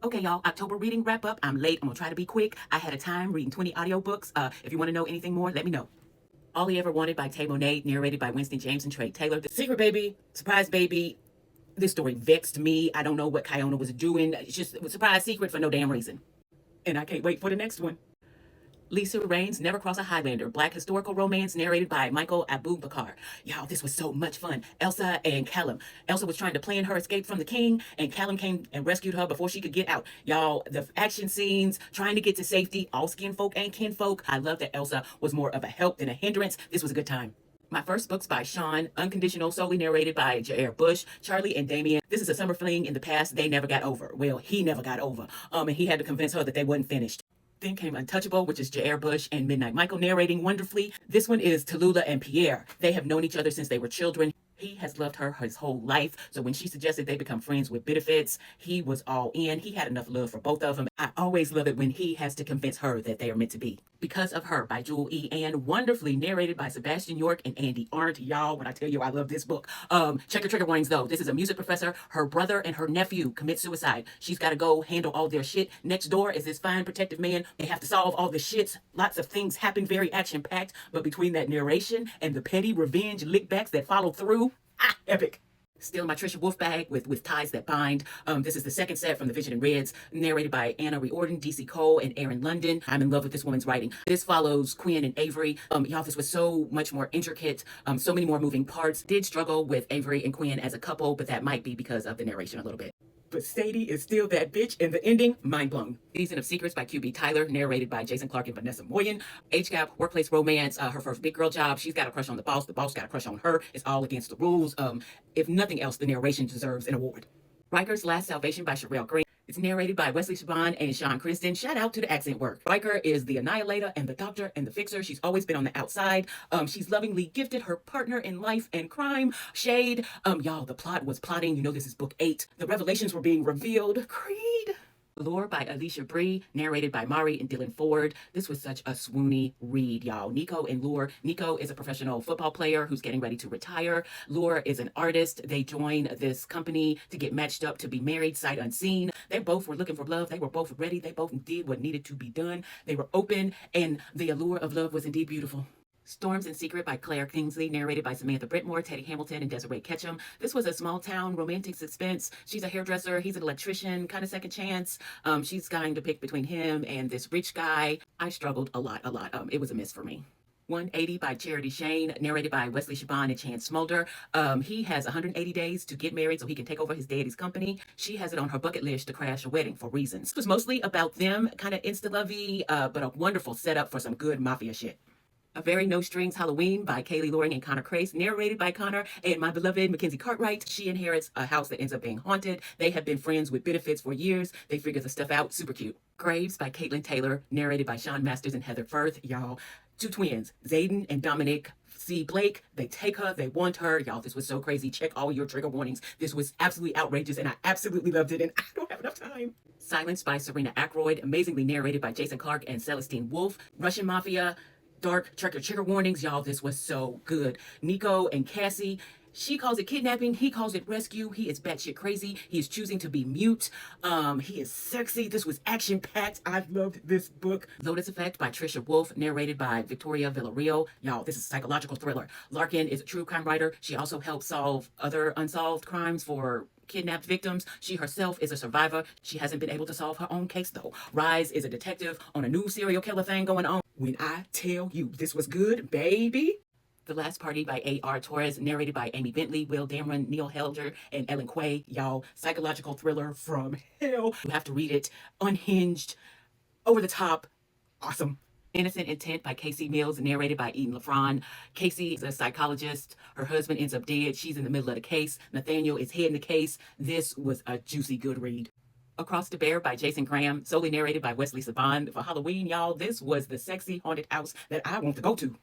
Okay, y'all, October reading wrap up. I'm late. I'm gonna try to be quick. I had a time reading 20 audiobooks. If you want to know anything more, let me know. All He Ever Wanted by Tay Monet, narrated by Winston James and Trey Taylor. The Secret Baby, Surprise Baby. This story vexed me. I don't know what Kiona was doing. It's just a surprise secret for no damn reason. And I can't wait for the next one. Lisa Rain's Never Cross a Highlander, Black historical romance narrated by Michael Abubakar. Y'all, this was so much fun. Elsa and Callum. Elsa was trying to plan her escape from the king, and Callum came and rescued her before she could get out. Y'all, the action scenes, trying to get to safety, all skin folk and kinfolk. I love that Elsa was more of a help than a hindrance. This was a good time. My first book's by Sean, Unconditional, solely narrated by Jair Bush, Charlie and Damien. This is a summer fling in the past they never got over. Well, he never got over. And he had to convince her that they wasn't finished. Then came Untouchable, which is Jair Bush and Midnight Michael narrating wonderfully. This one is Tallulah and Pierre. They have known each other since they were children. He has loved her his whole life. So when she suggested they become friends with benefits, he was all in. He had enough love for both of them. I always love it when he has to convince her that they are meant to be. Because of Her by Jewel E. Ann, wonderfully narrated by Sebastian York and Andy Arndt. Y'all, when I tell you I love this book. Check your trigger warnings though. This is a music professor. Her brother and her nephew commit suicide. She's got to go handle all their shit. Next door is this fine protective man. They have to solve all the shits. Lots of things happen, very action packed. But between that narration and the petty revenge lickbacks that follow through, epic. Still in my Trisha Wolfe bag with Ties That Bind. This is the second set from the Vision and Reds, narrated by Anna Riordan, D.C. Cole, and Aaron London. I'm in love with this woman's writing. This follows Quinn and Avery. Y'all, this was so much more intricate, so many more moving parts. Did struggle with Avery and Quinn as a couple, but that might be because of the narration a little bit. But Sadie is still that bitch, and the ending, mind blown. Season of Secrets by QB Tyler, narrated by Jason Clark and Vanessa Moyen. Age gap, workplace romance, her first big girl job. She's got a crush on the boss got a crush on her. It's all against the rules. If nothing else, the narration deserves an award. Riker's Last Salvation by Sherelle Green. It's narrated by Wesley Shaban and Sean Kristen. Shout out to the accent work. Riker is the annihilator and the doctor and the fixer. She's always been on the outside. She's lovingly gifted her partner in life and crime, Shade. Y'all, the plot was plotting. You know this is book 8. The revelations were being revealed. Creed. Lore by Alicia Brie, narrated by Mari and Dylan Ford. This was such a swoony read, y'all. Nico and Lore. Nico is a professional football player who's getting ready to retire. Lore is an artist. They join this company to get matched up to be married sight unseen. They both were looking for love. They were both ready. They both did what needed to be done. They were open, and the allure of love was indeed beautiful. Storms in Secret by Claire Kingsley, narrated by Samantha Brittmore, Teddy Hamilton, and Desiree Ketchum. This was a small town romantic suspense. She's a hairdresser. He's an electrician, kind of second chance. She's going to pick between him and this rich guy. I struggled a lot. It was a miss for me. 180 by Charity Shane, narrated by Wesley Shaban and Chance Smolder. He has 180 days to get married so he can take over his daddy's company. She has it on her bucket list to crash a wedding for reasons. It was mostly about them, kind of insta-lovey, but a wonderful setup for some good mafia shit. A Very No Strings Halloween by Kaylee Loring and Connor Crace, narrated by Connor and my beloved Mackenzie Cartwright. She inherits a house that ends up being haunted. They have been friends with benefits for years. They figure the stuff out. Super cute. Graves by Caitlin Taylor, narrated by Sean Masters and Heather Firth. Y'all, 2 twins, Zayden and Dominic C. Blake. They take her. They want her. Y'all, this was so crazy. Check all your trigger warnings. This was absolutely outrageous, and I absolutely loved it, and I don't have enough time. Silence by Serena Ackroyd, amazingly narrated by Jason Clark and Celestine Wolfe. Russian Mafia. Dark trigger warnings, y'all. This was so good. Nico and Cassie, she calls it kidnapping. He calls it rescue. He is batshit crazy. He is choosing to be mute. He is sexy. This was action packed. I loved this book. Lotus Effect by Trisha Wolfe, narrated by Victoria Villarreal. Y'all, this is a psychological thriller. Larkin is a true crime writer. She also helps solve other unsolved crimes for kidnapped victims. She herself is a survivor. She hasn't been able to solve her own case though. Rise is a detective on a new serial killer thing going on. When I tell you this was good, baby. The Last Party by A.R. Torres, narrated by Amy Bentley, Will Dameron, Neil Helger, and Ellen Quay. Y'all, psychological thriller from hell. You have to read it. Unhinged, over the top, awesome. Innocent Intent by Casey Mills, narrated by Eden LaFron. Casey is a psychologist. Her husband ends up dead. She's in the middle of the case. Nathaniel is heading the case. This was a juicy good read. Across the Bear by Jason Graham, solely narrated by Wesley Saban. For Halloween, y'all, this was the sexy haunted house that I want to go to.